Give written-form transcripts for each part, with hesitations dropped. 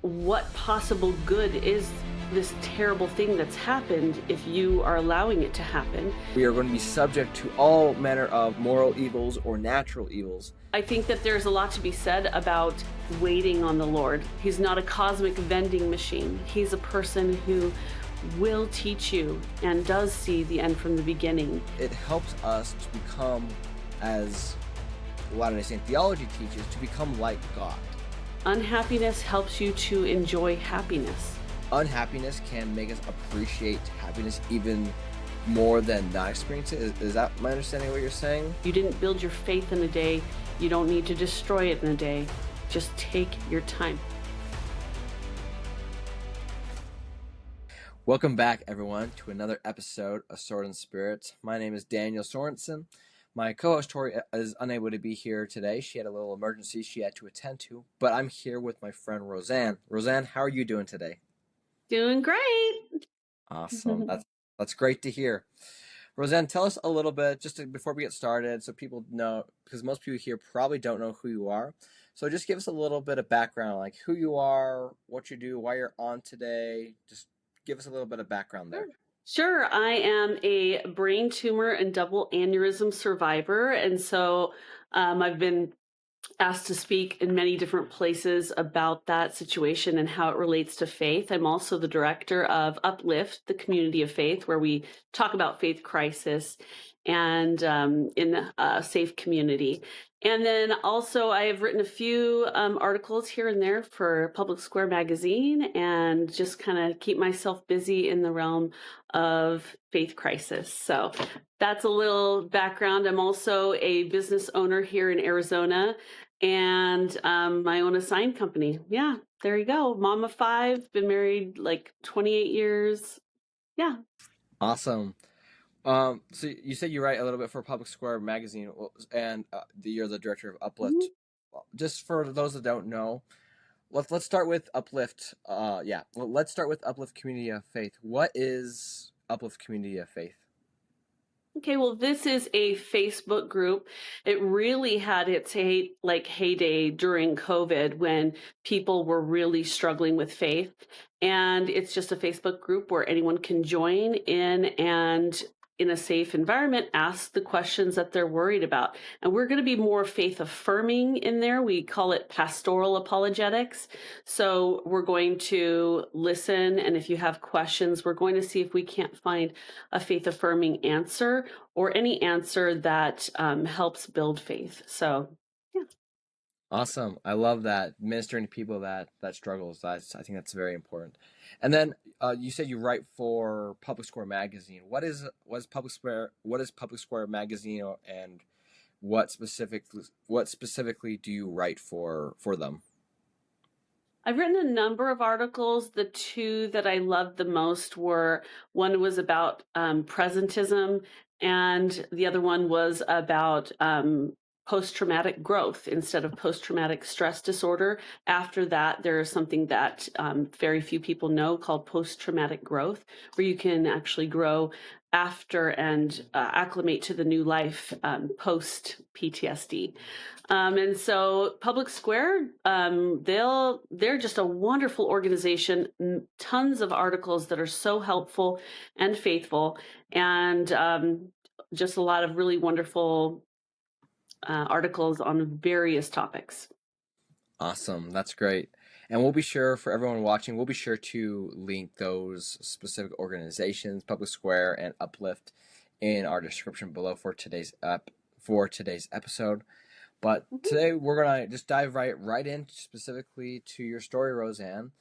what possible good is this terrible thing that's happened if you are allowing it to happen. We are going to be subject to all manner of moral evils or natural evils. I think that there's a lot to be said about waiting on the Lord. He's not a cosmic vending machine. He's a person who will teach you and does see the end from the beginning. It helps us to become, as Latter-day Saint theology teaches, to become like God. Unhappiness helps you to enjoy happiness. Unhappiness can make us appreciate happiness even more than not experience it. Is that my understanding of what you're saying? You didn't build your faith in a day. You don't need to destroy it in a day. Just take your time. Welcome back, everyone, to another episode of Sword and Spirit. My name is Daniel Sorensen. My co-host Tori is unable to be here today. She had a little emergency she had to attend to, but I'm here with my friend Roseanne. Roseanne, how are you doing today? Doing great. Awesome. That's great to hear. Roseanne, tell us a little bit, before we get started, so people know, because most people here probably don't know who you are. So just give us a little bit of background, like who you are, what you do, why you're on today. Just give us a little bit of background there. Sure. I am a brain tumor and double aneurysm survivor. And so I've been asked to speak in many different places about that situation and how it relates to faith. I'm also the director of Uplift, the community of faith, where we talk about faith crisis and in a safe community. And then also I have written a few articles here and there for Public Square magazine and just kind of keep myself busy in the realm of faith crisis. So that's a little background. I'm also a business owner here in Arizona and I own a sign company. Yeah, there you go. Mom of 5, been married like 28 years. Yeah. Awesome. So you said you write a little bit for Public Square magazine, and you're the director of Uplift. Mm-hmm. Just for those that don't know, let's start with Uplift. Let's start with Uplift Community of Faith. What is Uplift Community of Faith? Okay, well, this is a Facebook group. It really had its heyday during COVID when people were really struggling with faith. And it's just a Facebook group where anyone can join in and in a safe environment, ask the questions that they're worried about. And we're going to be more faith affirming in there. We call it pastoral apologetics. So we're going to listen. And if you have questions, we're going to see if we can't find a faith affirming answer or any answer that helps build faith. So, yeah. Awesome. I love that, ministering to people that struggles. I think that's very important. And then you said you write for Public Square magazine. What is Public Square magazine, and what specifically do you write for them? I've written a number of articles. The two that I loved the most were, one was about presentism, and the other one was about post-traumatic growth instead of post-traumatic stress disorder. After that, there is something that very few people know called post-traumatic growth, where you can actually grow after and acclimate to the new life post PTSD. And so Public Square, they're just a wonderful organization, tons of articles that are so helpful and faithful, and just a lot of really wonderful articles on various topics. Awesome. That's great. And we'll be sure, for everyone watching, we'll be sure to link those specific organizations, Public Square and Uplift, in our description below for today's episode. But today we're gonna just dive right in specifically to your story, Roseanne.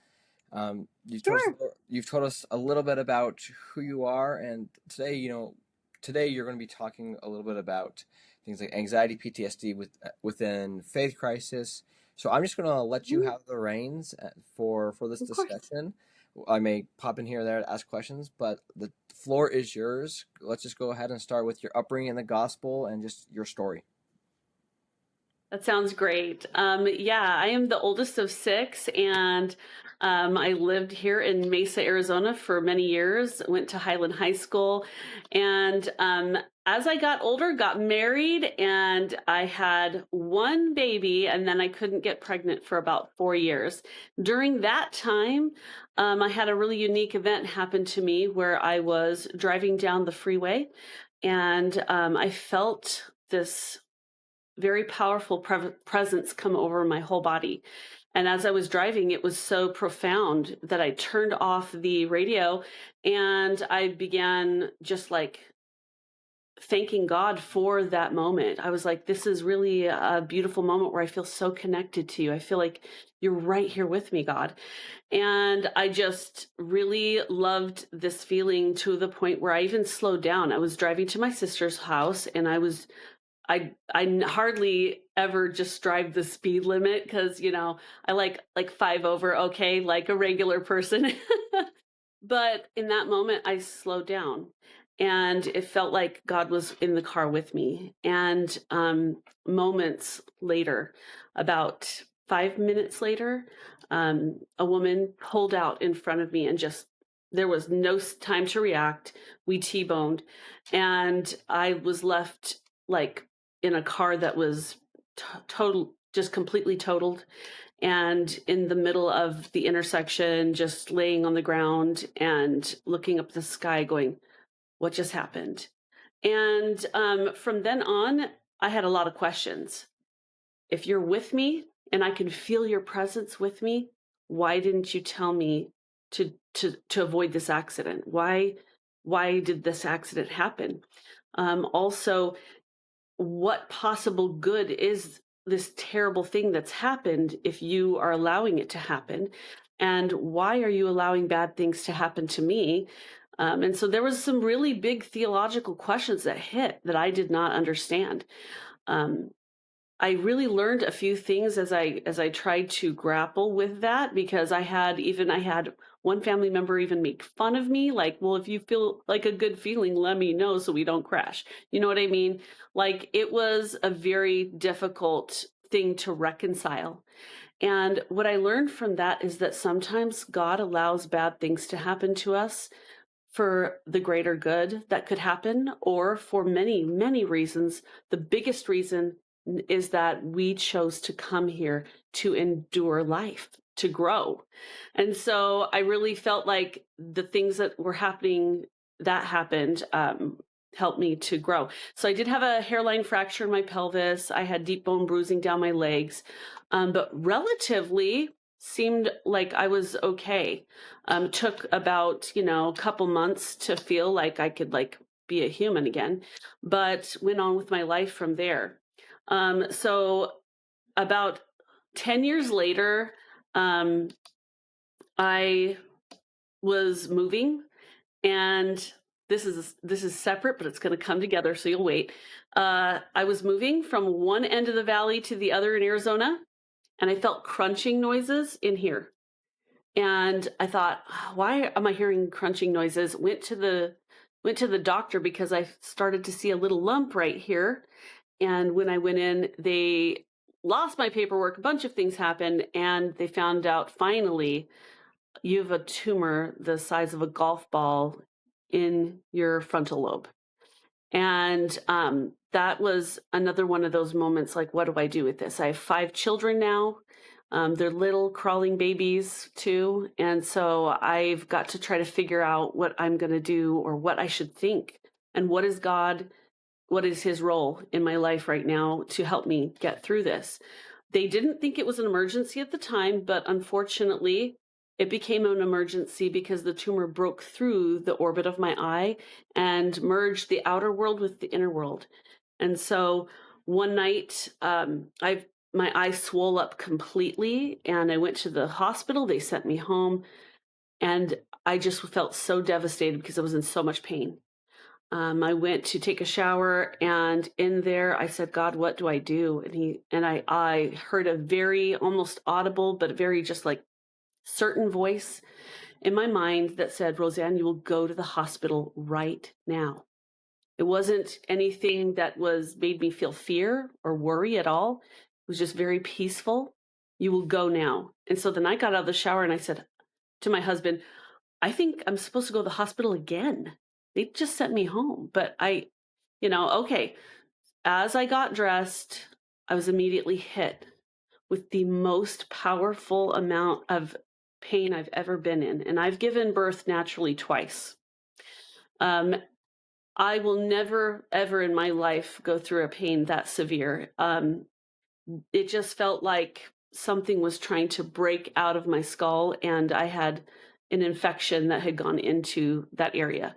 You've told us a little bit about who you are, and today you're going to be talking a little bit about things like anxiety, PTSD within faith crisis. So I'm just going to let you have the reins for this discussion. I may pop in here or there to ask questions, but the floor is yours. Let's just go ahead and start with your upbringing in the gospel and just your story. That sounds great. Yeah, I am the oldest of six, and I lived here in Mesa, Arizona for many years. Went to Highland High School, and as I got older, got married, and I had one baby, and then I couldn't get pregnant for about 4 years. During that time, I had a really unique event happen to me where I was driving down the freeway, and I felt this very powerful presence come over my whole body. And as I was driving, it was so profound that I turned off the radio and I began just like thanking God for that moment. I was like, this is really a beautiful moment where I feel so connected to you. I feel like you're right here with me, God. And I just really loved this feeling to the point where I even slowed down. I was driving to my sister's house and I hardly ever just drive the speed limit because I like 5 over, okay, like a regular person. But in that moment, I slowed down, and it felt like God was in the car with me. And moments later, about 5 minutes later, a woman pulled out in front of me and just there was no time to react. We T-boned, and I was left like in a car that was total, just completely totaled, and in the middle of the intersection, just laying on the ground and looking up the sky, going, "What just happened?" And from then on, I had a lot of questions. If you're with me and I can feel your presence with me, why didn't you tell me to avoid this accident? Why did this accident happen? Also, what possible good is this terrible thing that's happened if you are allowing it to happen? And why are you allowing bad things to happen to me? And so there was some really big theological questions that hit that I did not understand. Um, I really learned a few things as I tried to grapple with that, because I had one family member even make fun of me, like, well, if you feel like a good feeling, let me know so we don't crash. You know what I mean? Like, it was a very difficult thing to reconcile. And what I learned from that is that sometimes God allows bad things to happen to us for the greater good that could happen, or for many, many reasons. The biggest reason is that we chose to come here to endure life, to grow. And so I really felt like the things that were happening, that happened, helped me to grow. So I did have a hairline fracture in my pelvis. I had deep bone bruising down my legs, but relatively seemed like I was okay. Took about, a couple months to feel like I could like be a human again, but went on with my life from there. So about 10 years later, I was moving, and this is separate, but it's going to come together, so you'll wait. I was moving from one end of the valley to the other in Arizona, and I felt crunching noises in here. And I thought, why am I hearing crunching noises? Went to the doctor because I started to see a little lump right here. And when I went in, they lost my paperwork. A bunch of things happened, and they found out finally you have a tumor the size of a golf ball in your frontal lobe. And that was another one of those moments like, what do I do with this? I have 5 children now. They're little crawling babies too. And so I've got to try to figure out what I'm going to do, or what I should think, and what is his role in my life right now to help me get through this. They didn't think it was an emergency at the time, but unfortunately, it became an emergency because the tumor broke through the orbit of my eye and merged the outer world with the inner world. And so one night, my eye swole up completely, and I went to the hospital. They sent me home, and I just felt so devastated because I was in so much pain. I went to take a shower, and in there I said, "God, what do I do?" And I heard a very almost audible, but very just like certain voice in my mind that said, "Roseanne, you will go to the hospital right now." It wasn't anything that was made me feel fear or worry at all. was just very peaceful. You will go now. And so then I got out of the shower and I said to my husband, I think I'm supposed to go to the hospital again. They just sent me home. But okay. As I got dressed, I was immediately hit with the most powerful amount of pain I've ever been in. And I've given birth naturally twice. I will never, ever in my life go through a pain that severe. It just felt like something was trying to break out of my skull, and I had an infection that had gone into that area.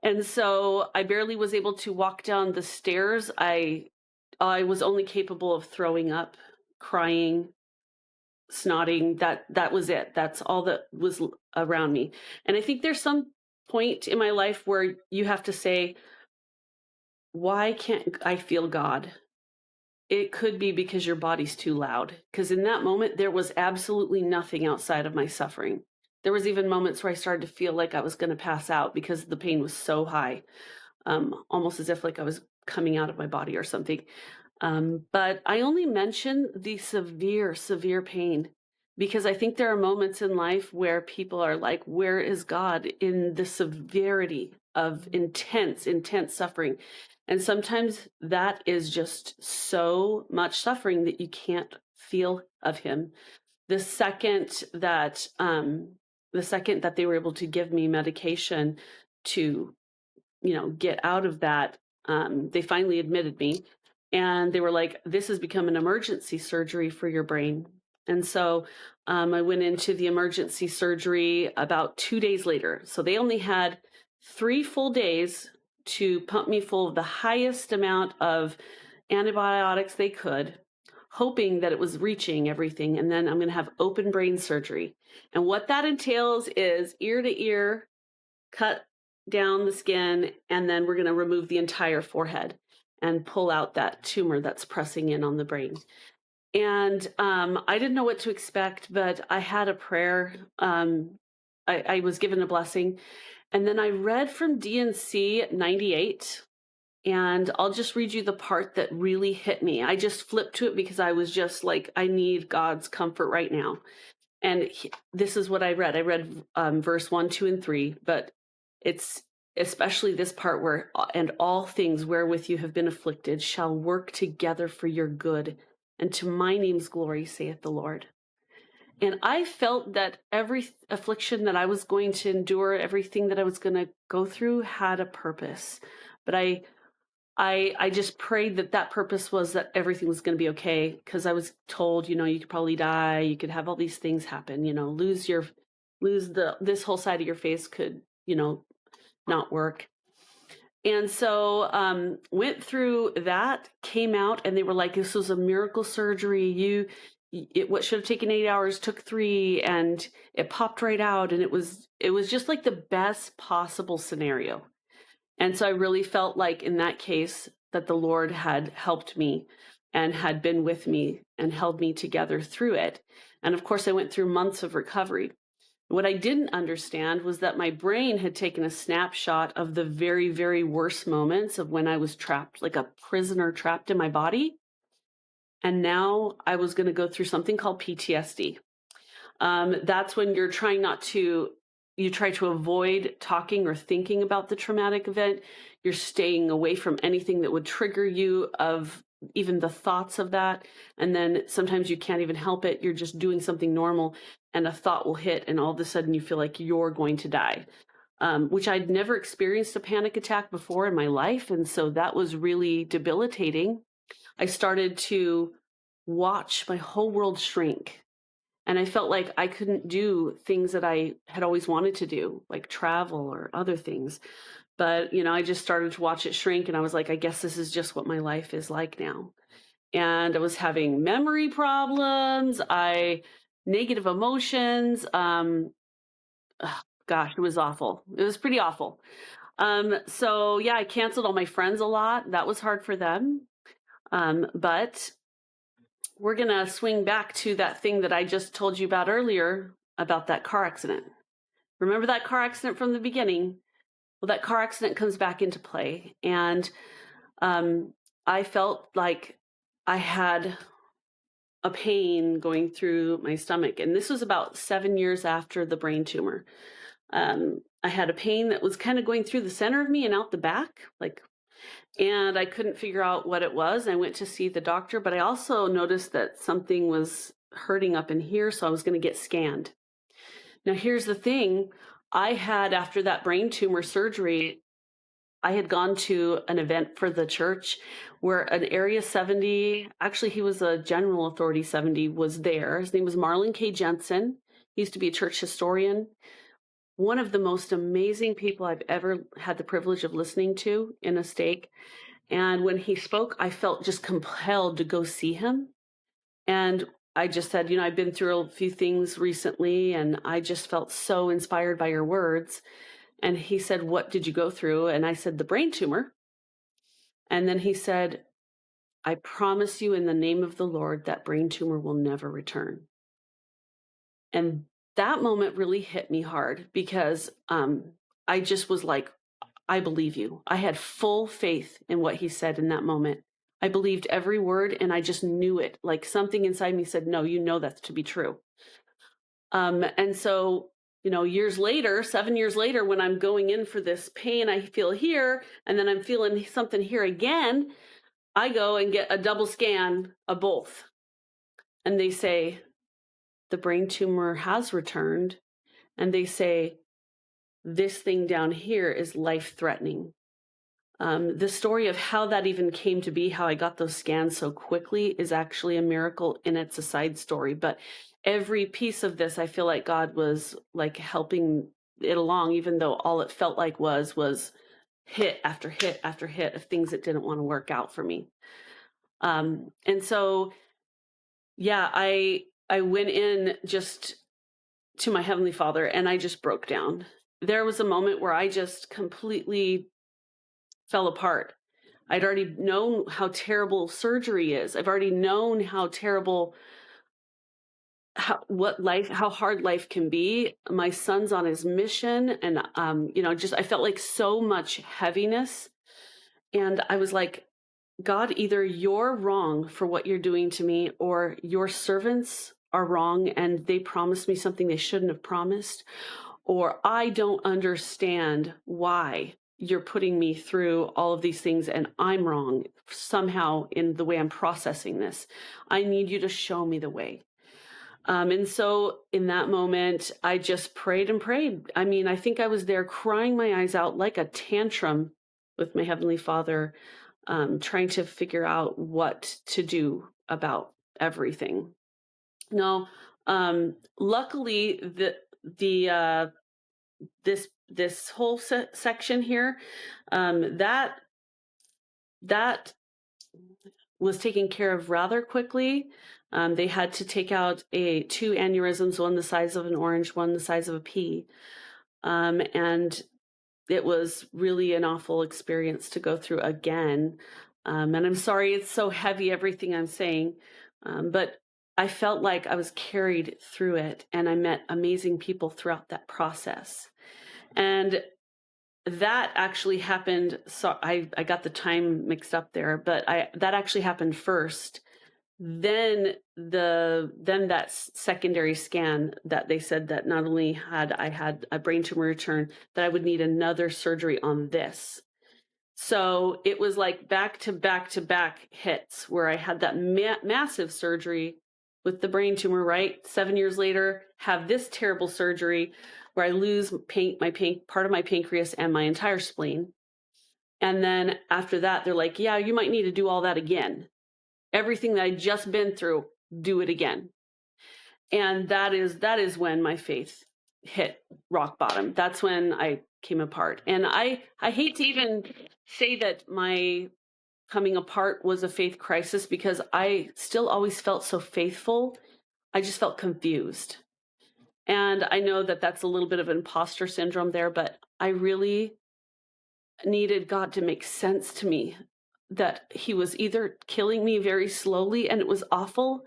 And so I barely was able to walk down the stairs. I was only capable of throwing up, crying, snotting. That was it. That's all that was around me. And I think there's some point in my life where you have to say, why can't I feel God? It could be because your body's too loud. Because in that moment, there was absolutely nothing outside of my suffering. There was even moments where I started to feel like I was going to pass out because the pain was so high, almost as if like I was coming out of my body or something. But I only mention the severe, severe pain because I think there are moments in life where people are like, where is God in the severity of intense, intense suffering? And sometimes that is just so much suffering that you can't feel of him. The second that they were able to give me medication to, get out of that, they finally admitted me, and they were like, this has become an emergency surgery for your brain. And so I went into the emergency surgery about 2 days later. So they only had 3 full days to pump me full of the highest amount of antibiotics they could, hoping that it was reaching everything. And then I'm going to have open brain surgery. And what that entails is ear to ear, cut down the skin, and then we're going to remove the entire forehead and pull out that tumor that's pressing in on the brain. And I didn't know what to expect, but I had a prayer. I was given a blessing. And then I read from D&C 98, and I'll just read you the part that really hit me. I just flipped to it because I was just like, I need God's comfort right now. And this is what I read. I read verse 1, 2, and 3, but it's especially this part where, and all things wherewith you have been afflicted shall work together for your good, and to my name's glory, saith the Lord. And I felt that every affliction that I was going to endure, everything that I was going to go through had a purpose. But I just prayed that purpose was that everything was going to be okay, because I was told, you could probably die, you could have all these things happen, this whole side of your face could, not work. And so went through that, came out, and they were like, this was a miracle surgery. What should have taken 8 hours took 3, and it popped right out. And it was just like the best possible scenario. And so I really felt like in that case that the Lord had helped me and had been with me and held me together through it. And of course, I went through months of recovery. What I didn't understand was that my brain had taken a snapshot of the very, very worst moments of when I was trapped, like a prisoner trapped in my body. And now I was going to go through something called PTSD. That's when you try to avoid talking or thinking about the traumatic event. You're staying away from anything that would trigger you of even the thoughts of that. And then sometimes you can't even help it. You're just doing something normal and a thought will hit, and all of a sudden you feel like you're going to die, which I'd never experienced a panic attack before in my life. And so that was really debilitating. I started to watch my whole world shrink. And I felt like I couldn't do things that I had always wanted to do, like travel or other things. But, I just started to watch it shrink, and I was like, I guess this is just what my life is like now. And I was having memory problems, negative emotions. Gosh, it was awful. It was pretty awful. So yeah, I canceled all my friends a lot. That was hard for them. But we're going to swing back to that thing that I just told you about earlier, about that car accident. Remember that car accident from the beginning? Well, that car accident comes back into play. And I felt like I had a pain going through my stomach. And this was about 7 years after the brain tumor. I had a pain that was kind of going through the center of me and out the back, and I couldn't figure out what it was. I went to see the doctor, but I also noticed that something was hurting up in here, so I was going to get scanned. Now, here's the thing. I had, after that brain tumor surgery, I had gone to an event for the church where an Area 70, actually he was a General Authority 70, was there. His name was Marlon K. Jensen. He used to be a church historian. One of the most amazing people I've ever had the privilege of listening to in a stake. And when he spoke, I felt just compelled to go see him. And I just said, I've been through a few things recently, and I just felt so inspired by your words. And he said, what did you go through? And I said, the brain tumor. And then he said, I promise you in the name of the Lord, that brain tumor will never return. And that moment really hit me hard because I just was like, I believe you. I had full faith in what he said in that moment. I believed every word, and I just knew it. Like something inside me said, no, that's to be true. And so, years later, 7 years later, when I'm going in for this pain I feel here, and then I'm feeling something here again, I go and get a double scan of both. And they say, the brain tumor has returned. And they say, this thing down here is life-threatening. The story of how that even came to be, how I got those scans so quickly, is actually a miracle, and it's a side story. But every piece of this, I feel like God was like helping it along, even though all it felt like was hit after hit after hit of things that didn't want to work out for me. And so, yeah, I went in just to my Heavenly Father, and I just broke down. There was a moment where I just completely fell apart. I'd already known how terrible surgery is. I've already known how terrible, how hard life can be. My son's on his mission, and I felt like so much heaviness. And I was like, God, either you're wrong for what you're doing to me, or your servants are wrong and they promised me something they shouldn't have promised, or I don't understand why you're putting me through all of these things and I'm wrong somehow in the way I'm processing this. I need you to show me the way. And so in that moment, I just prayed and prayed. I mean, I think I was there crying my eyes out like a tantrum with my Heavenly Father, trying to figure out what to do about everything. Now, luckily, this whole section here, that was taken care of rather quickly. They had to take out two aneurysms, one the size of an orange, one the size of a pea, and it was really an awful experience to go through again. And I'm sorry it's so heavy, everything I'm saying, but I felt like I was carried through it, and I met amazing people throughout that process. And that actually happened. So I got the time mixed up there, but that actually happened first. Then that secondary scan that they said that not only had I had a brain tumor return, that I would need another surgery on this. So it was like back to back to back hits where I had that massive surgery with the brain tumor, right? 7 years later, have this terrible surgery where I lose part of my pancreas and my entire spleen. And then after that, they're like, yeah, you might need to do all that again. Everything that I just been through, do it again. And that is when my faith hit rock bottom. That's when I came apart. And I hate to even say that my coming apart was a faith crisis, because I still always felt so faithful. I just felt confused. And I know that that's a little bit of imposter syndrome there, but I really needed God to make sense to me that he was either killing me very slowly and it was awful,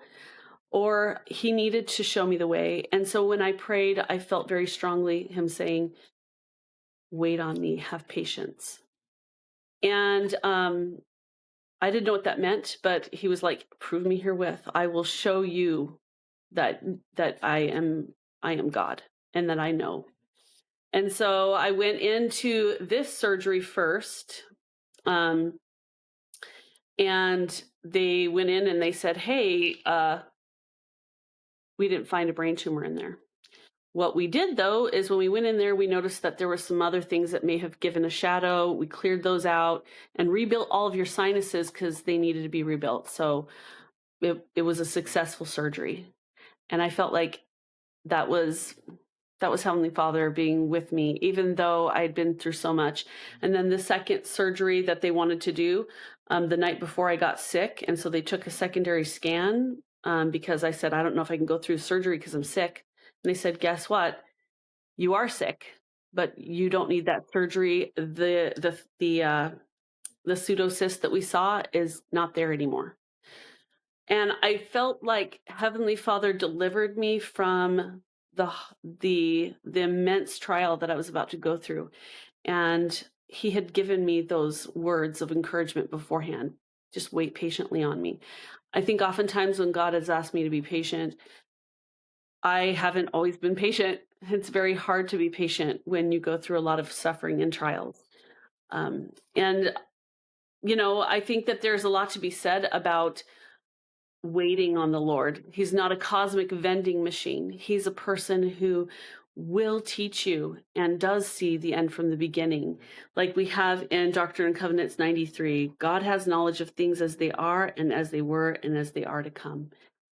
or he needed to show me the way. And so when I prayed, I felt very strongly him saying, wait on me, have patience. And I didn't know what that meant, but he was like, prove me herewith. I will show you that I am God and that I know. And so I went into this surgery first. Um, and they went in and they said, hey, we didn't find a brain tumor in there. What we did, though, is when we went in there, we noticed that there were some other things that may have given a shadow. We cleared those out and rebuilt all of your sinuses because they needed to be rebuilt. So it was a successful surgery. And I felt like that was Heavenly Father being with me, even though I'd been through so much. And then the second surgery that they wanted to do the night before I got sick. And so they took a secondary scan because I said, I don't know if I can go through surgery because I'm sick. And they said, guess what? You are sick, but you don't need that surgery. The pseudocyst that we saw is not there anymore. And I felt like Heavenly Father delivered me from the immense trial that I was about to go through. And he had given me those words of encouragement beforehand. Just wait patiently on me. I think oftentimes when God has asked me to be patient, I haven't always been patient. It's very hard to be patient when you go through a lot of suffering and trials. And, I think that there's a lot to be said about waiting on the Lord. He's not a cosmic vending machine. He's a person who will teach you and does see the end from the beginning. Like we have in Doctrine and Covenants 93, God has knowledge of things as they are and as they were and as they are to come.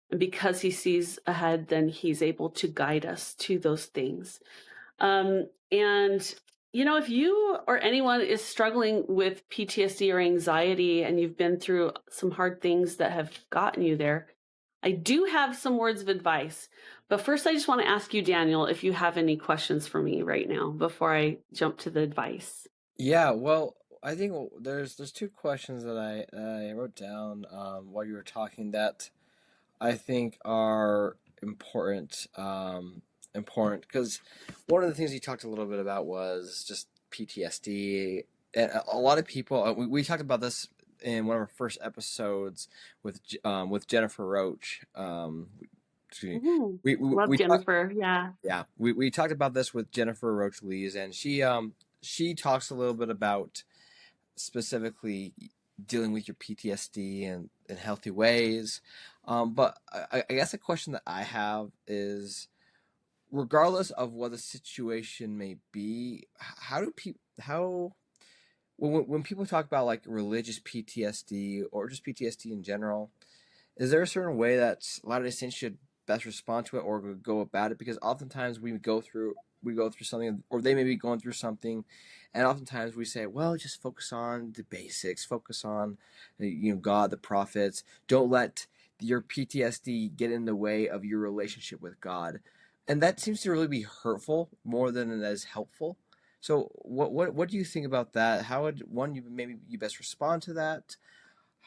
And because he sees ahead, then he's able to guide us to those things. And if you or anyone is struggling with PTSD or anxiety and you've been through some hard things that have gotten you there, I do have some words of advice. But first, I just want to ask you, Daniel, if you have any questions for me right now before I jump to the advice. Yeah, well, I think there's two questions that I wrote down while you were talking that I think are important because one of the things you talked a little bit about was just PTSD, and a lot of people we talked about this in one of our first episodes with Jennifer Roach. Excuse me. Love We talked, Jennifer. Yeah. yeah, we talked about this with Jennifer Roach Lees, and she talks a little bit about specifically dealing with your PTSD in healthy ways. But I guess a question that I have is, regardless of what the situation may be, how do people when people talk about like religious PTSD or just PTSD in general, is there a certain way that Latter-day Saints should best respond to it or go about it? Because oftentimes we go through something, or they may be going through something, and oftentimes we say, well, just focus on the basics, focus on God, the prophets. Don't let your PTSD get in the way of your relationship with God. And that seems to really be hurtful more than it is helpful. So what do you think about that? How would you best respond to that?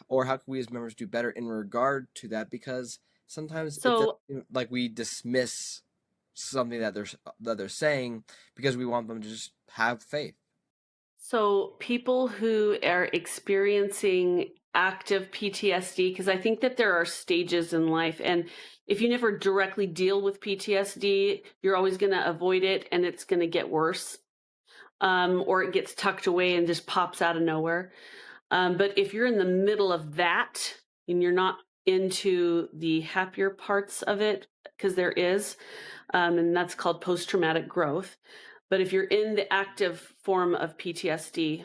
Or how can we as members do better in regard to that? Because sometimes it does So seem like we dismiss something that they're saying because we want them to just have faith. So people who are experiencing active PTSD, because I think that there are stages in life, and if you never directly deal with PTSD, you're always going to avoid it, and it's going to get worse, or it gets tucked away and just pops out of nowhere. But if you're in the middle of that and you're not into the happier parts of it, because there is, and that's called post-traumatic growth. But if you're in the active form of PTSD,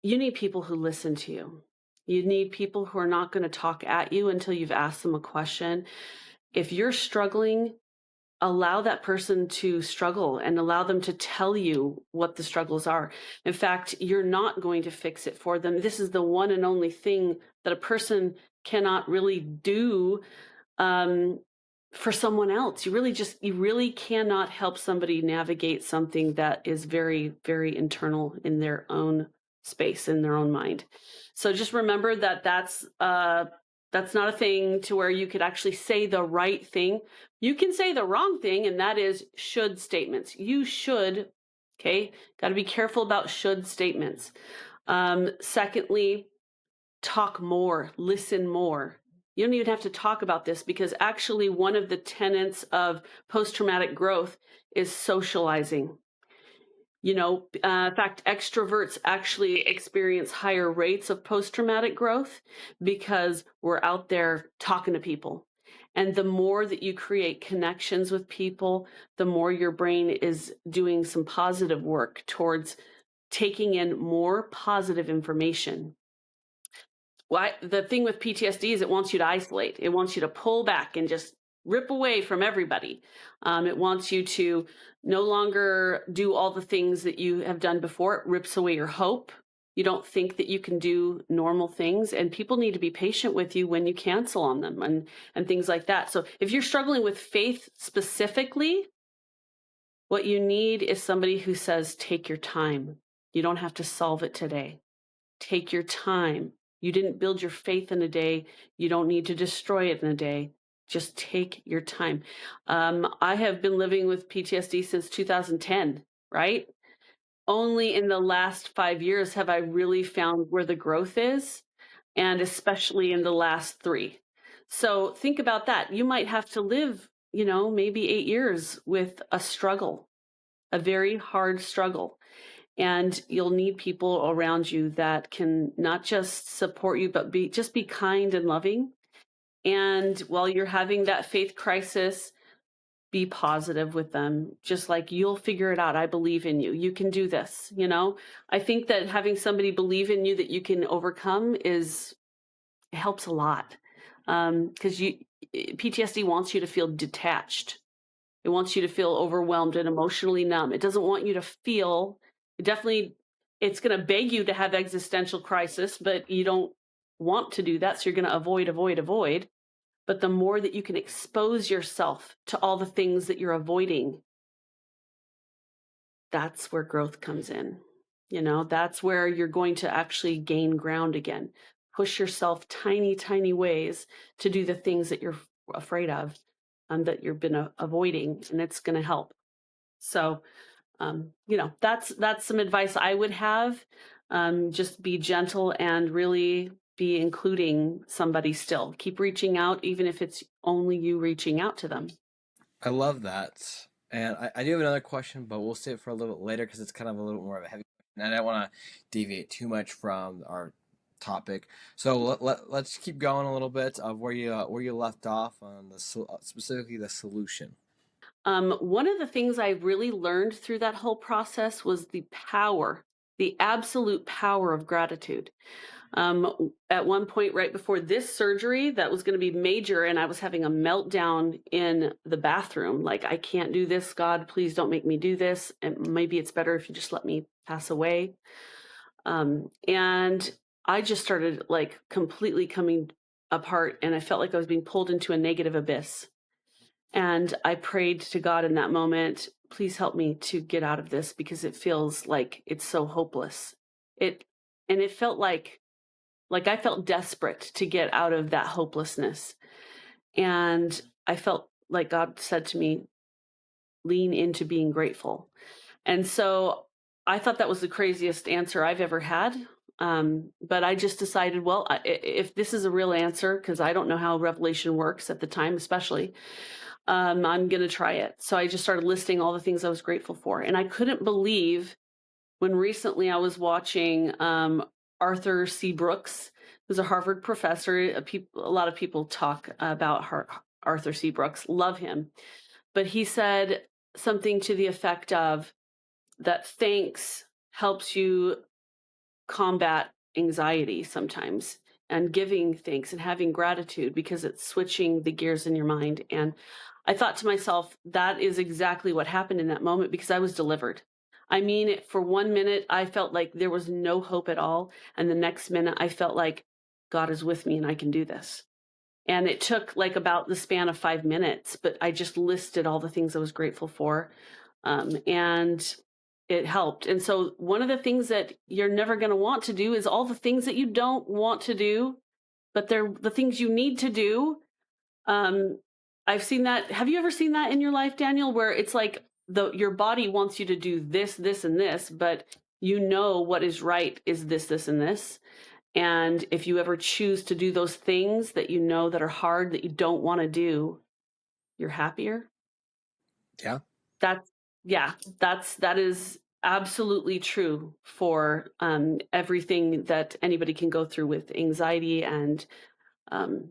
you need people who listen to you. You need people who are not going to talk at you until you've asked them a question. If you're struggling, allow that person to struggle and allow them to tell you what the struggles are. In fact, you're not going to fix it for them. This is the one and only thing that a person cannot really do for someone else. You really cannot help somebody navigate something that is very, very internal in their own space, in their own mind. So just remember that that's not a thing to where you could actually say the right thing. You can say the wrong thing, and that is should statements. You should, okay? Got to be careful about should statements. Secondly, talk more, listen more. You don't even have to talk about this, because actually one of the tenets of post-traumatic growth is socializing. In fact, extroverts actually experience higher rates of post-traumatic growth because we're out there talking to people. And the more that you create connections with people, the more your brain is doing some positive work towards taking in more positive information. The thing with PTSD is it wants you to isolate. It wants you to pull back and just rip away from everybody. It wants you to no longer do all the things that you have done before. It rips away your hope. You don't think that you can do normal things, and people need to be patient with you when you cancel on them and things like that. So if you're struggling with faith specifically, what you need is somebody who says, take your time. You don't have to solve it today. Take your time. You didn't build your faith in a day. You don't need to destroy it in a day. Just take your time. I have been living with PTSD since 2010, right? Only in the last 5 years have I really found where the growth is, and especially in the last 3. So think about that. You might have to live, maybe 8 years with a struggle, a very hard struggle. And you'll need people around you that can not just support you, but be kind and loving. And while you're having that faith crisis, be positive with them. Just like, you'll figure it out. I believe in you. You can do this. I think that having somebody believe in you that you can overcome it helps a lot. Because PTSD wants you to feel detached. It wants you to feel overwhelmed and emotionally numb. It doesn't want you to feel. It's going to beg you to have existential crisis, but you don't want to do that. So you're going to avoid. But the more that you can expose yourself to all the things that you're avoiding, that's where growth comes in. That's where you're going to actually gain ground again. Push yourself tiny, tiny ways to do the things that you're afraid of, that you've been avoiding, and it's going to help. So, that's some advice I would have. Just be gentle and really be including somebody still. Keep reaching out, even if it's only you reaching out to them. I love that. And I do have another question, but we'll save it for a little bit later because it's kind of a little more of a heavy question. And I don't want to deviate too much from our topic. So let's keep going a little bit of where you left off on specifically the solution. One of the things I really learned through that whole process was the absolute power of gratitude. At one point right before this surgery that was going to be major, and I was having a meltdown in the bathroom, like, I can't do this, God, please don't make me do this, and maybe it's better if you just let me pass away. And I just started like completely coming apart, and I felt like I was being pulled into a negative abyss. And I prayed to God in that moment, please help me to get out of this, because it feels like it's so hopeless. It felt like I felt desperate to get out of that hopelessness. And I felt like God said to me, lean into being grateful. And so I thought that was the craziest answer I've ever had. But I just decided, well, if this is a real answer, because I don't know how revelation works at the time, especially, I'm going to try it. So I just started listing all the things I was grateful for. And I couldn't believe when recently I was watching Arthur C. Brooks, who's a Harvard professor. A lot of people talk about Arthur C. Brooks, love him. But he said something to the effect of that thanks helps you combat anxiety sometimes, and giving thanks and having gratitude, because it's switching the gears in your mind. And I thought to myself, that is exactly what happened in that moment, because I was delivered. I mean, for 1 minute, I felt like there was no hope at all. And the next minute, I felt like God is with me and I can do this. And it took like about the span of 5 minutes, but I just listed all the things I was grateful for. And it helped. And so one of the things that you're never going to want to do is all the things that you don't want to do, but they're the things you need to do. I've seen that. Have you ever seen that in your life, Daniel, where it's like your body wants you to do this, this, and this, but what is right is this, this, and this. And if you ever choose to do those things that you know that are hard, that you don't want to do, you're happier. Yeah. That's yeah, that is absolutely true for everything that anybody can go through with anxiety and um,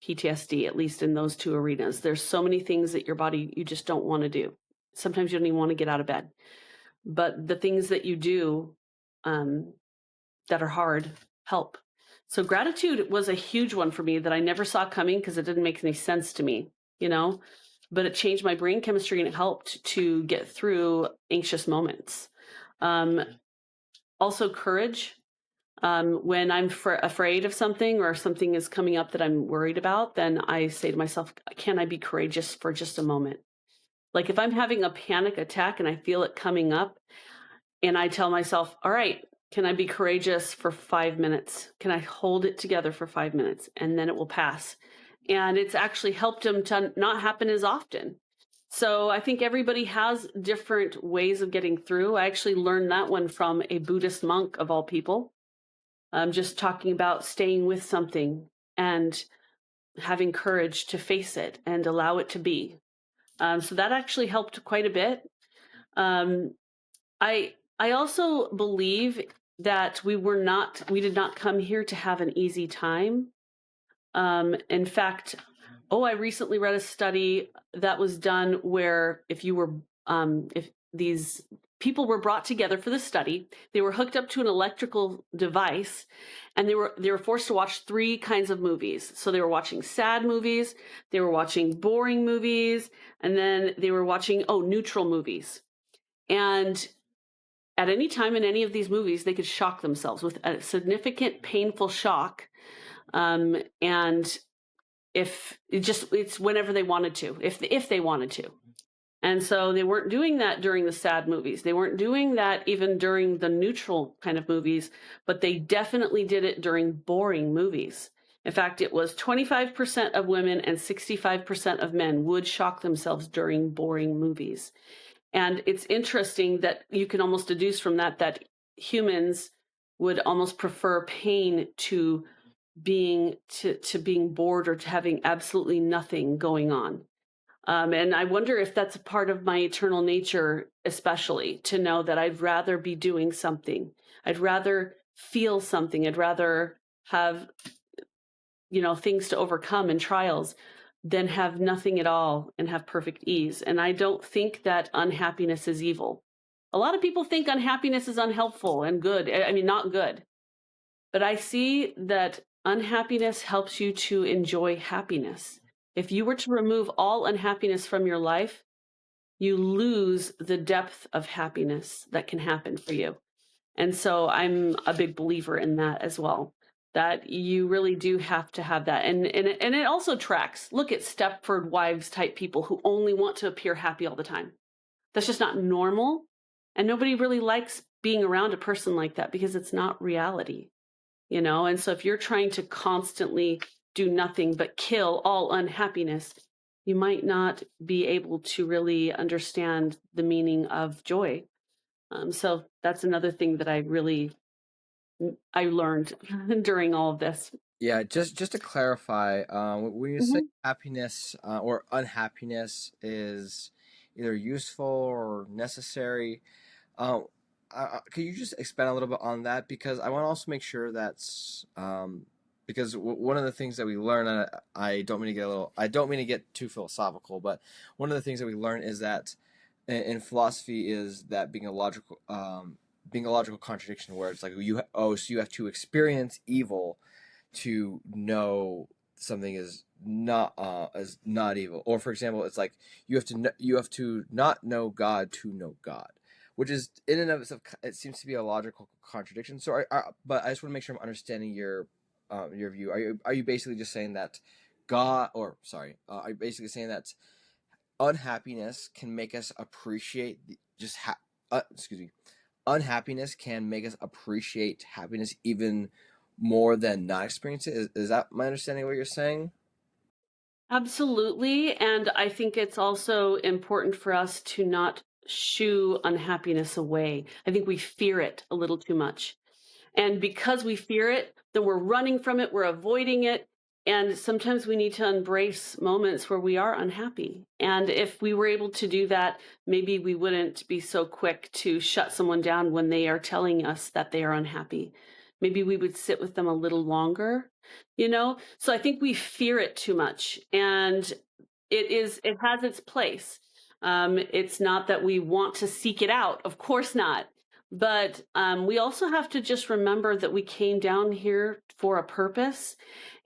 PTSD, at least in those two arenas. There's so many things that your body you just don't want to do. Sometimes you don't even want to get out of bed. But the things that you do um, that are hard help. So gratitude was a huge one for me that I never saw coming because it didn't make any sense to me, you know, but it changed my brain chemistry and it helped to get through anxious moments. Um, Also, courage. When I'm afraid of something or something is coming up that I'm worried about, then I say to myself, can I be courageous for just a moment? Like if I'm having a panic attack and I feel it coming up, and I tell myself, all right, can I be courageous for 5 minutes? Can I hold it together for 5 minutes? And then it will pass. And it's actually helped them to not happen as often. So I think everybody has different ways of getting through. I actually learned that one from a Buddhist monk of all people. Just talking about staying with something and having courage to face it and allow it to be. So that actually helped quite a bit. Um, I also believe that we did not come here to have an easy time. In fact, I recently read a study that was done where if these people were brought together for the study, they were hooked up to an electrical device, and they were forced to watch three kinds of movies. So they were watching sad movies, they were watching boring movies, and then they were watching neutral movies. And at any time in any of these movies, they could shock themselves with a significant painful shock. And if it's whenever they wanted to, if they wanted to. And so they weren't doing that during the sad movies. They weren't doing that even during the neutral kind of movies, but they definitely did it during boring movies. In fact, it was 25% of women and 65% of men would shock themselves during boring movies. And it's interesting that you can almost deduce from that humans would almost prefer pain to being bored or to having absolutely nothing going on. And I wonder if that's a part of my eternal nature, especially to know that I'd rather be doing something. I'd rather feel something. I'd rather have, things to overcome and trials than have nothing at all and have perfect ease. And I don't think that unhappiness is evil. A lot of people think unhappiness is unhelpful and good. I mean, not good. But I see that unhappiness helps you to enjoy happiness. If you were to remove all unhappiness from your life, you lose the depth of happiness that can happen for you. And so I'm a big believer in that as well, that you really do have to have that. And it also tracks. Look at Stepford Wives type people who only want to appear happy all the time. That's just not normal. And nobody really likes being around a person like that because it's not reality. And so if you're trying to constantly do nothing but kill all unhappiness, you might not be able to really understand the meaning of joy. So that's another thing that I learned during all of this. Yeah, just to clarify, when you say Mhm. happiness or unhappiness is either useful or necessary, um, could you just expand a little bit on that? Because I want to also make sure that's because one of the things that we learn, and I don't mean to get too philosophical, but one of the things that we learn is that in philosophy is that being a logical contradiction, where it's like so you have to experience evil to know something is not evil. Or for example, it's like you have to not know God to know God, which is in and of itself it seems to be a logical contradiction. So, but I just want to make sure I'm understanding your view. Are you basically just saying that are you basically saying that unhappiness can make us appreciate excuse me, unhappiness can make us appreciate happiness even more than not experience it? Is that my understanding of what you're saying? Absolutely. And I think it's also important for us to not shoo unhappiness away. I think we fear it a little too much. And because we fear it, then we're running from it, we're avoiding it. And sometimes we need to embrace moments where we are unhappy. And if we were able to do that, maybe we wouldn't be so quick to shut someone down when they are telling us that they are unhappy. Maybe we would sit with them a little longer, you know? So I think we fear it too much. And it has its place. It's not that we want to seek it out, of course not. But we also have to just remember that we came down here for a purpose,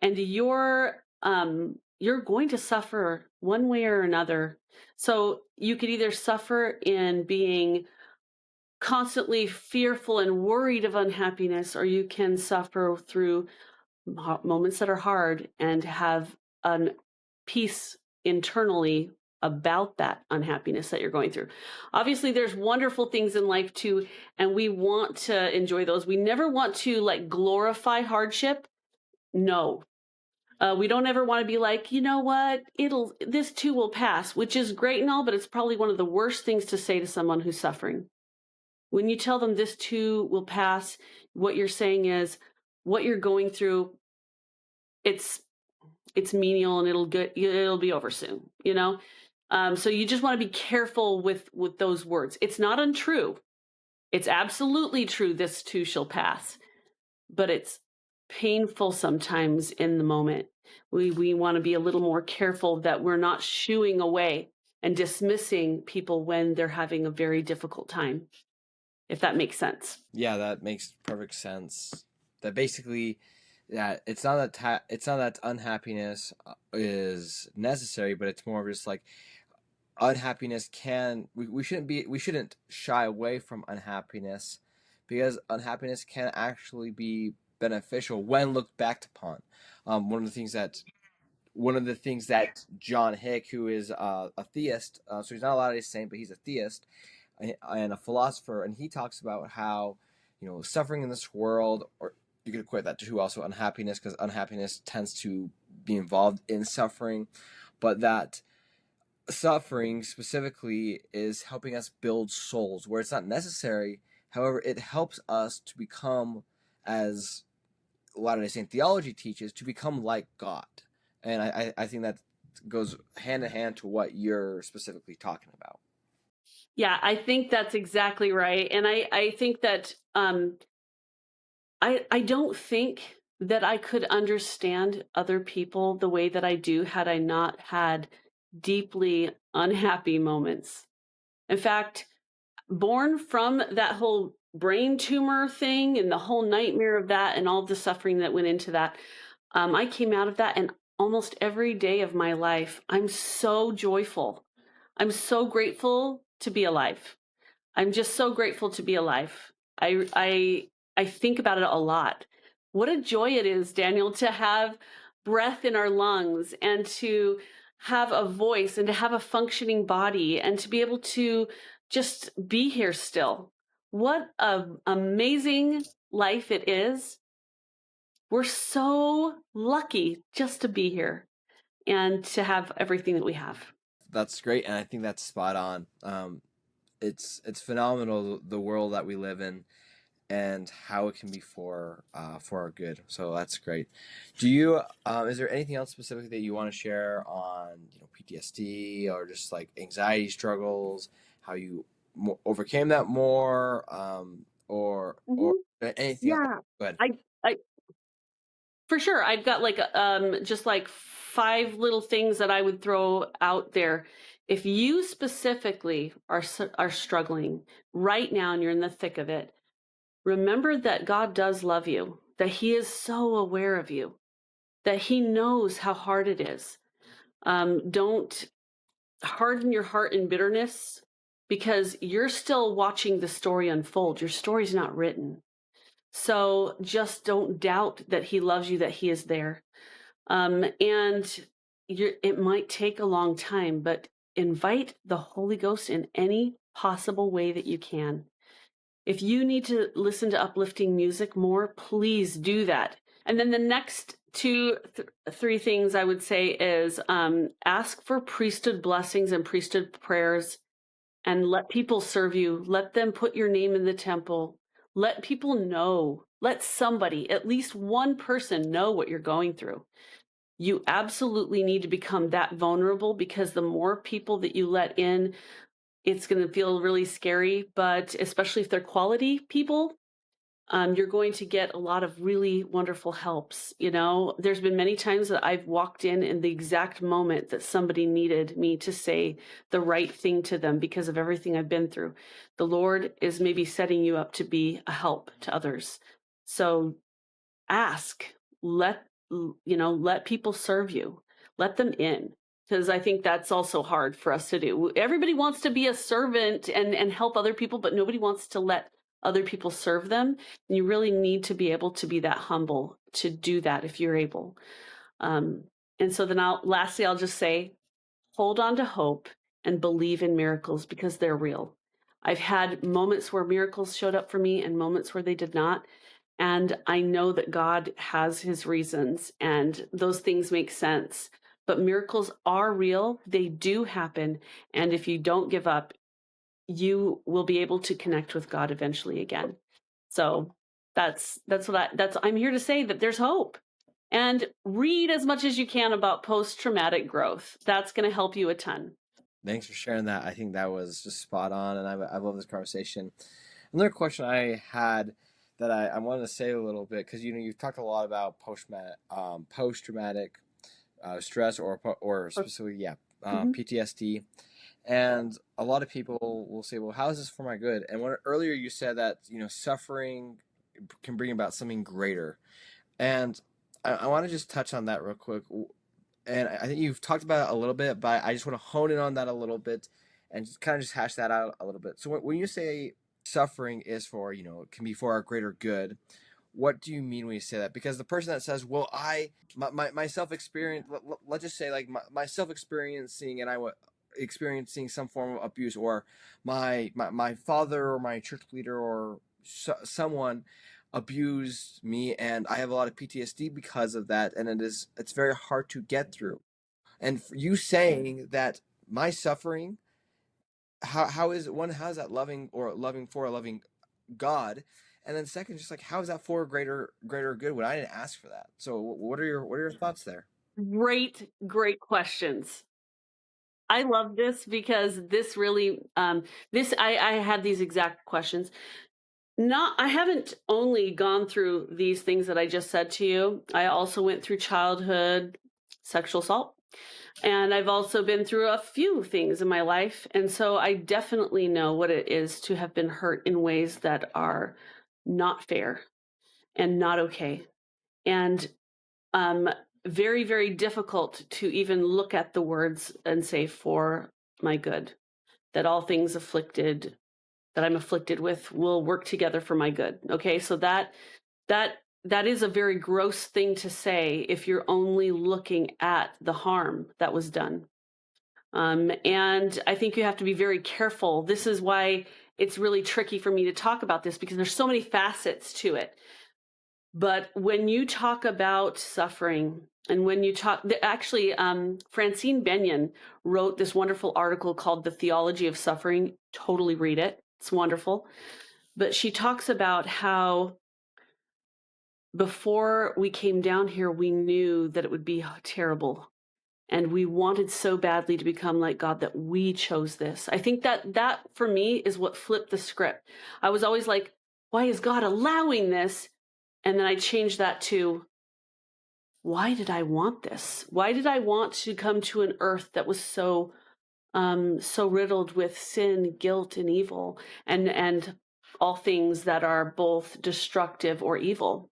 and you're going to suffer one way or another. So you could either suffer in being constantly fearful and worried of unhappiness, or you can suffer through moments that are hard and have an peace internally about that unhappiness that you're going through. Obviously, there's wonderful things in life too, and we want to enjoy those. We never want to like glorify hardship. No. We don't ever want to be like, you know what, this too will pass, which is great and all, but it's probably one of the worst things to say to someone who's suffering. When you tell them this too will pass, what you're saying is what you're going through, it's menial and it'll be over soon, you know? So you just want to be careful with those words. It's not untrue. It's absolutely true. This too shall pass, but it's painful sometimes in the moment. We want to be a little more careful that we're not shooing away and dismissing people when they're having a very difficult time, if that makes sense. Yeah, that makes perfect sense. That basically, yeah, it's not that unhappiness is necessary, but it's more of just like unhappiness we shouldn't shy away from unhappiness, because unhappiness can actually be beneficial when looked back upon. One of the things that John Hick, who is a theist, so he's not a Latter-day Saint, but he's a theist and a philosopher, and he talks about how, suffering in this world, or you could equate that to also unhappiness, because unhappiness tends to be involved in suffering, but that suffering specifically is helping us build souls where it's not necessary. However, it helps us to become, as Latter-day Saint theology teaches, to become like God. And I think that goes hand in hand to what you're specifically talking about. Yeah, I think that's exactly right. And I think that I don't think that I could understand other people the way that I do had I not had deeply unhappy moments. In fact, born from that whole brain tumor thing and the whole nightmare of that and all the suffering that went into that, I came out of that, and almost every day of my life, I'm so joyful. I'm so grateful to be alive. I'm just so grateful to be alive. I think about it a lot. What a joy it is, Daniel, to have breath in our lungs and to have a voice and to have a functioning body and to be able to just be here still. What an amazing life it is. We're so lucky just to be here and to have everything that we have. That's great, and I think that's spot on. It's phenomenal, the world that we live in, and how it can be for our good. So that's great. Do you is there anything else specific that you want to share on PTSD or just like anxiety struggles, how you overcame that more, or anything else? Yeah. Go ahead. I For sure. I've got like just like 5 little things that I would throw out there. If you specifically are struggling right now and you're in the thick of it, remember that God does love you, that he is so aware of you, that he knows how hard it is. Don't harden your heart in bitterness, because you're still watching the story unfold. Your story's not written. So just don't doubt that he loves you, that he is there. And it might take a long time, but invite the Holy Ghost in any possible way that you can. If you need to listen to uplifting music more, please do that. And then the next 3 things I would say is ask for priesthood blessings and priesthood prayers, and let people serve you. Let them put your name in the temple. Let people know. let somebody, at least one person, know what you're going through. You absolutely need to become that vulnerable, because the more people that you let in, it's going to feel really scary. But especially if they're quality people, you're going to get a lot of really wonderful helps. There's been many times that I've walked in the exact moment that somebody needed me to say the right thing to them because of everything I've been through. The Lord is maybe setting you up to be a help to others. So ask, let people serve you, let them in, because I think that's also hard for us to do. Everybody wants to be a servant and help other people, but nobody wants to let other people serve them. And you really need to be able to be that humble to do that if you're able. And so then lastly, I'll just say, hold on to hope and believe in miracles, because they're real. I've had moments where miracles showed up for me and moments where they did not. And I know that God has his reasons, and those things make sense. But miracles are real. They do happen. And if you don't give up, you will be able to connect with God eventually again. So I'm here to say that there's hope. And read as much as you can about post-traumatic growth. That's going to help you a ton. Thanks for sharing that. I think that was just spot on, and I love this conversation. Another question I had that I wanted to say a little bit, because you've talked a lot about post-traumatic stress, or specifically PTSD, and a lot of people will say, well, how is this for my good? And earlier you said that suffering can bring about something greater, and I want to just touch on that real quick. And I think you've talked about it a little bit, but I just want to hone in on that a little bit and just kind of just hash that out a little bit. So when you say suffering is for, can be for our greater good, what do you mean when you say that? Because the person that says, well, my self-experience, let's just say like my self-experiencing and experiencing some form of abuse, or my father or my church leader or someone abused me, and I have a lot of PTSD because of that, and it's very hard to get through. And for you saying that my suffering, how is that loving for a loving God? And then second, just like, how is that for a greater good when I didn't ask for that? So what are your thoughts there? Great questions. I love this, because this really, I had these exact questions. I haven't only gone through these things that I just said to you. I also went through childhood sexual assault, and I've also been through a few things in my life. And so I definitely know what it is to have been hurt in ways that are not fair and not okay. And very, very difficult to even look at the words and say, for my good, that all things afflicted, that I'm afflicted with, will work together for my good. Okay, so that is a very gross thing to say if you're only looking at the harm that was done. And I think you have to be very careful. This is why it's really tricky for me to talk about this, because there's so many facets to it. But when you talk about suffering, and when you actually, Francine Benyon wrote this wonderful article called The Theology of Suffering. Totally read it. It's wonderful. But she talks about how before we came down here, we knew that it would be terrible. And we wanted so badly to become like God that we chose this. I think that for me is what flipped the script. I was always like, why is God allowing this? And then I changed that to, why did I want this? Why did I want to come to an earth that was so riddled with sin, guilt, and evil, and all things that are both destructive or evil?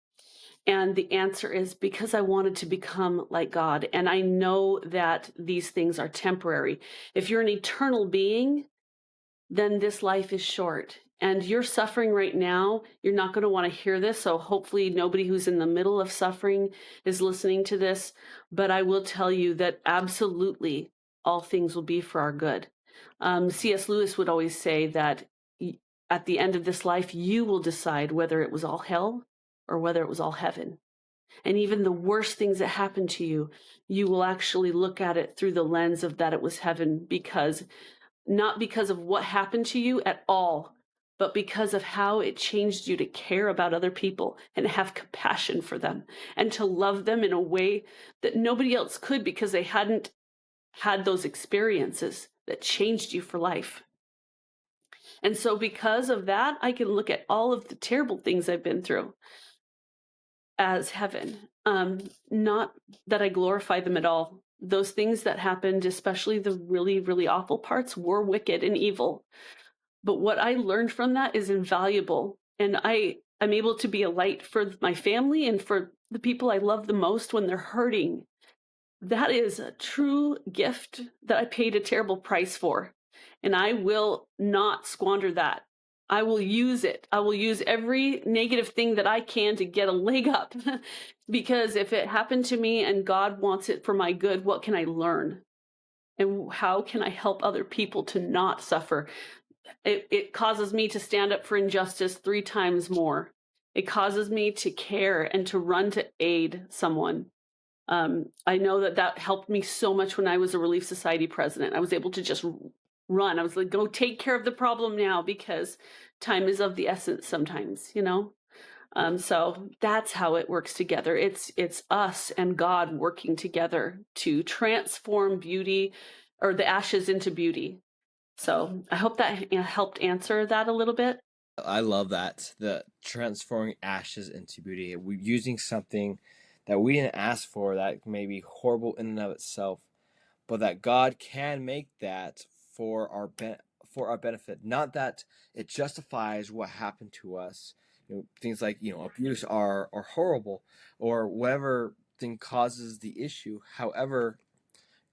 And the answer is because I wanted to become like God. And I know that these things are temporary. If you're an eternal being, then this life is short. And you're suffering right now. You're not going to want to hear this. So hopefully nobody who's in the middle of suffering is listening to this. But I will tell you that absolutely all things will be for our good. C.S. Lewis would always say that at the end of this life, you will decide whether it was all hell or whether it was all heaven. And even the worst things that happen to you, you will actually look at it through the lens of that it was heaven, because not because of what happened to you at all, but because of how it changed you to care about other people and have compassion for them and to love them in a way that nobody else could because they hadn't had those experiences that changed you for life. And so, because of that, I can look at all of the terrible things I've been through as heaven. Not that I glorify them at all. Those things that happened, especially the really, really awful parts, were wicked and evil. But what I learned from that is invaluable. And I'm able to be a light for my family and for the people I love the most when they're hurting. That is a true gift that I paid a terrible price for. And I will not squander that. I will use it. I will use every negative thing that I can to get a leg up. Because if it happened to me and God wants it for my good, what can I learn? And how can I help other people to not suffer? It causes me to stand up for injustice 3 times more. It causes me to care and to run to aid someone. I know that that helped me so much when I was a Relief Society president. I was able to just run. I was like, go take care of the problem now, because time is of the essence sometimes, you know? So that's how it works together. It's us and God working together to transform beauty, or the ashes into beauty. So I hope that helped answer that a little bit. I love that, the transforming ashes into beauty. We're using something that we didn't ask for, that may be horrible in and of itself, but that God can make that for our benefit. Not that it justifies what happened to us. Things like abuse are horrible, or whatever thing causes the issue. However,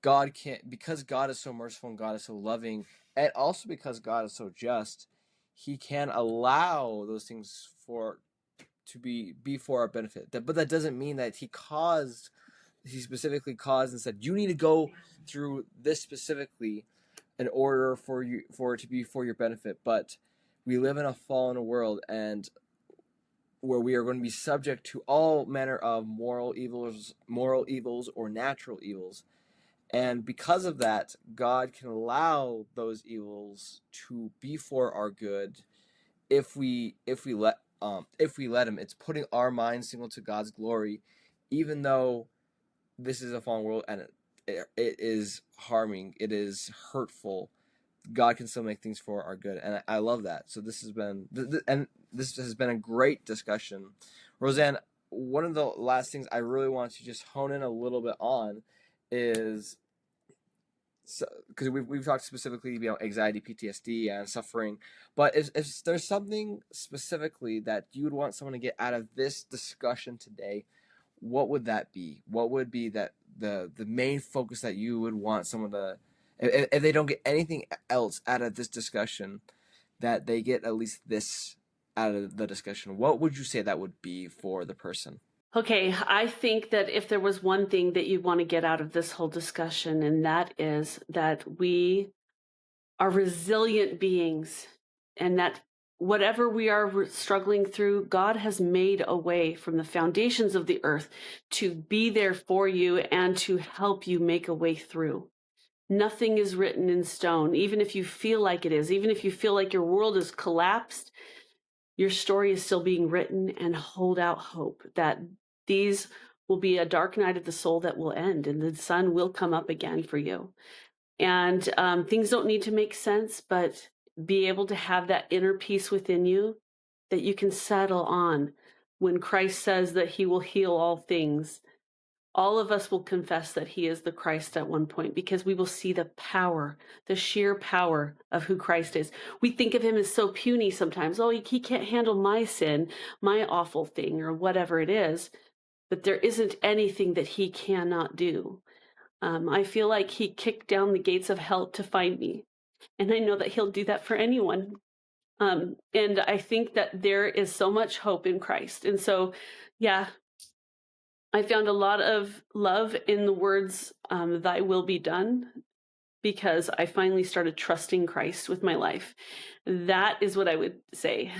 God can't, because God is so merciful and God is so loving, and also because God is so just, He can allow those things to be for our benefit. But that doesn't mean that He specifically caused and said, you need to go through this specifically in order for it to be for your benefit. But we live in a fallen world, and where we are going to be subject to all manner of moral evils or natural evils. And because of that, God can allow those evils to be for our good if we let Him. It's putting our minds single to God's glory, even though this is a fallen world and it is harming, it is hurtful. God can still make things for our good, and I love that. So this has been a great discussion, Roseanne. One of the last things I really want to just hone in a little bit on is, because we've talked specifically about anxiety, PTSD, and suffering, but if there's something specifically that you would want someone to get out of this discussion today, what would that be? What would be that the main focus that you would want someone to, if they don't get anything else out of this discussion, that they get at least this out of the discussion? What would you say that would be for the person? Okay, I think that if there was one thing that you want to get out of this whole discussion, and that is that we are resilient beings, and that whatever we are struggling through, God has made a way from the foundations of the earth to be there for you and to help you make a way through. Nothing is written in stone, even if you feel like it is, even if you feel like your world is collapsed. Your story is still being written, and hold out hope that these will be a dark night of the soul that will end, and the sun will come up again for you. And things don't need to make sense, but be able to have that inner peace within you that you can settle on when Christ says that He will heal all things. All of us will confess that He is the Christ at one point, because we will see the power, the sheer power of who Christ is. We think of Him as so puny sometimes. Oh, He can't handle my sin, my awful thing, or whatever it is. But there isn't anything that He cannot do. I feel like He kicked down the gates of hell to find me. And I know that He'll do that for anyone. And I think that there is so much hope in Christ. And so, yeah, I found a lot of love in the words, thy will be done, because I finally started trusting Christ with my life. That is what I would say.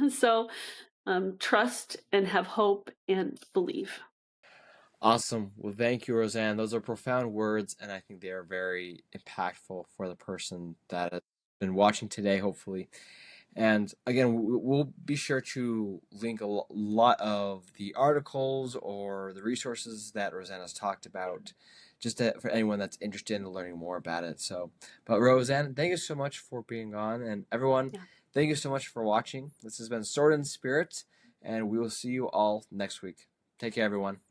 So trust and have hope and believe. Awesome. Well, thank you, Roseanne. Those are profound words, and I think they are very impactful for the person that has been watching today, hopefully. And again, we'll be sure to link a lot of the articles or the resources that Roseanne has talked about, for anyone that's interested in learning more about it. So, but Roseanne, thank you so much for being on, and everyone, Yeah. thank you so much for watching. This has been Sword and Spirit, and we will see you all next week. Take care, everyone.